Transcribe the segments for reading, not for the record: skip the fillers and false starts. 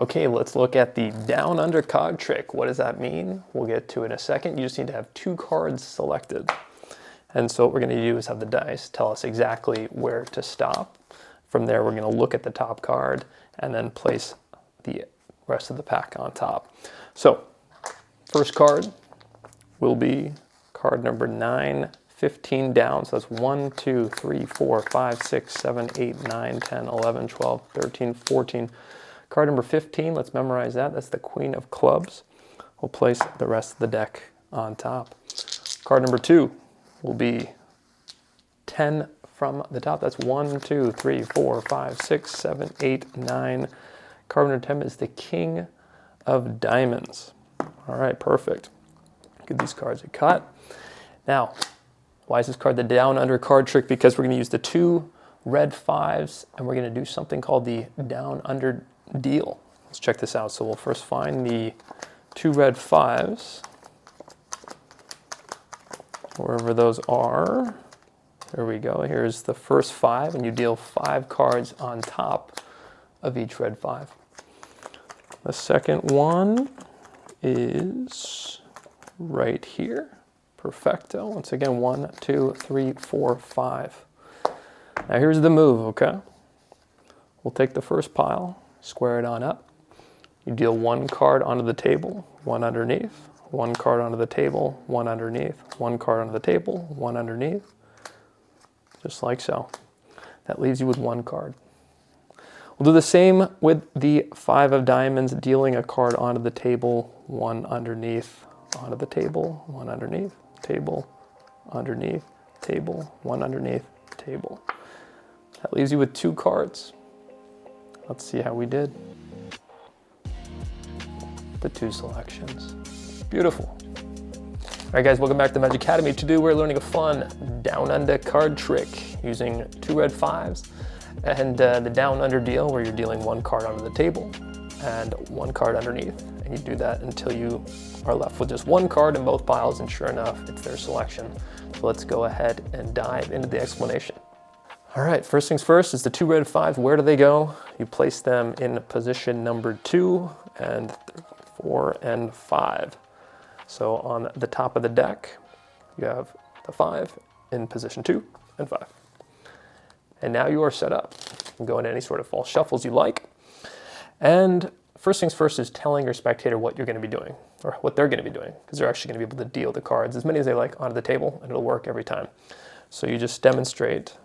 Okay, let's look at the down under card trick. What does that mean? We'll get to it in a second. You just need to have 2 cards selected. And so what we're going to do is have the dice tell us exactly where to stop. From there, we're going to look at the top card and then place the rest of the pack on top. So, first card will be card number 9, 15 down. So that's 1, 2, 3, 4, 5, 6, 7, 8, 9, 10, 11, 12, 13, 14. Card number 15, let's memorize that. That's the Queen of Clubs. We'll place the rest of the deck on top. Card number 2 will be 10 from the top. That's 1, 2, 3, 4, 5, 6, 7, 8, 9. Card number 10 is the King of Diamonds. All right, perfect. Give these cards a cut. Now, why is this card the down under card trick? Because we're going to use the 2 red 5s and we're going to do something called the down under deal. Let's check this out. So we'll first find the 2 red 5s, wherever those are. There we go. Here's the first 5, and you deal 5 cards on top of each red 5. The second one is right here. Perfecto. Once again, 1, 2, 3, 4, 5. Now here's the move, okay? We'll take the first pile, square it on up. You deal 1 card onto the table, 1 underneath, 1 card onto the table, 1 underneath, 1 card onto the table, 1 underneath, just like so. That leaves you with 1 card. We'll do the same with the 5 of diamonds, dealing a card onto the table, 1 underneath, onto the table, 1 underneath, table, underneath, table, 1 underneath, table. That leaves you with 2 cards. Let's see how we did. The 2 selections. Beautiful. All right, guys, welcome back to the Magic Academy. Today we're learning a fun down under card trick using 2 red 5s and the down under deal, where you're dealing 1 card onto the table and 1 card underneath. And you do that until you are left with just 1 card in both piles, and sure enough, it's their selection. So let's go ahead and dive into the explanation. All right, first things first is the 2 red 5s. Where do they go? You place them in position number 2 and 4 and 5. So on the top of the deck, you have the 5 in position 2 and 5. And now you are set up. You can go into any sort of false shuffles you like. And first things first is telling your spectator what you're going to be doing, or what they're going to be doing, because they're actually going to be able to deal the cards, as many as they like, onto the table, and it'll work every time. So you just demonstrate.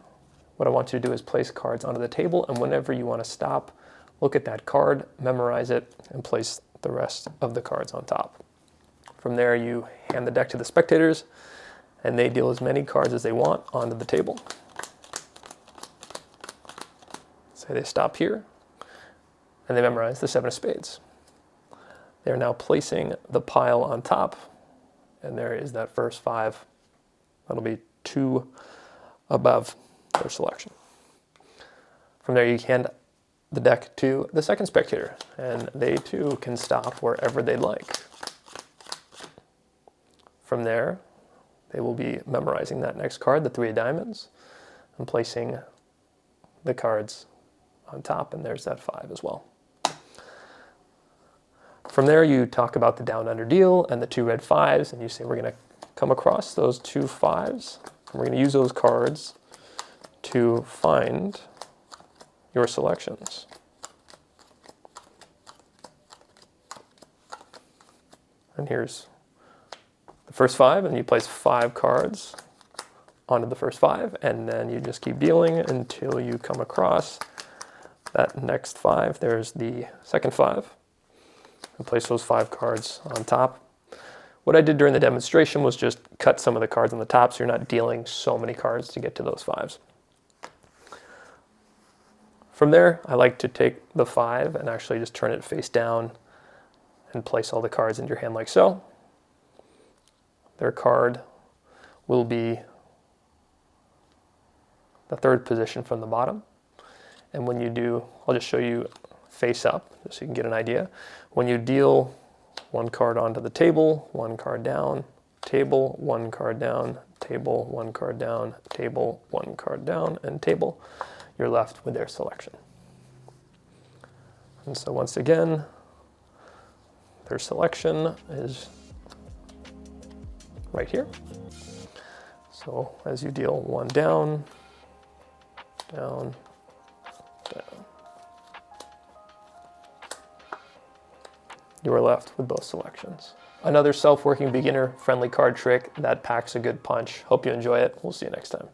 What I want you to do is place cards onto the table, and whenever you want to stop, look at that card, memorize it, and place the rest of the cards on top. From there, you hand the deck to the spectators, and they deal as many cards as they want onto the table. Say they stop here, and they memorize the 7 of spades. They're now placing the pile on top, and there is that first 5. That'll be 2 above their selection. From there, you hand the deck to the second spectator, and they too can stop wherever they'd like. From there, they will be memorizing that next card, the 3 of diamonds, and placing the cards on top, and there's that 5 as well. From there, you talk about the down under deal and the 2 red 5s, and you say we're going to come across those 2 5s, and we're going to use those cards to find your selections. And here's the first 5, and you place 5 cards onto the first 5, and then you just keep dealing until you come across that next 5. There's the second 5, and place those 5 cards on top. What I did during the demonstration was just cut some of the cards on the top, so you're not dealing so many cards to get to those 5s. From there, I like to take the 5 and actually just turn it face down and place all the cards into your hand like so. Their card will be the 3rd position from the bottom. And when you do, I'll just show you face up, just so you can get an idea. When you deal 1 card onto the table, 1 card down, table, 1 card down, table, 1 card down, table, 1 card down, and table, you're left with their selection. And so once again, their selection is right here. So as you deal one down, down, down, you are left with both selections. Another self-working beginner-friendly card trick that packs a good punch. Hope you enjoy it. We'll see you next time.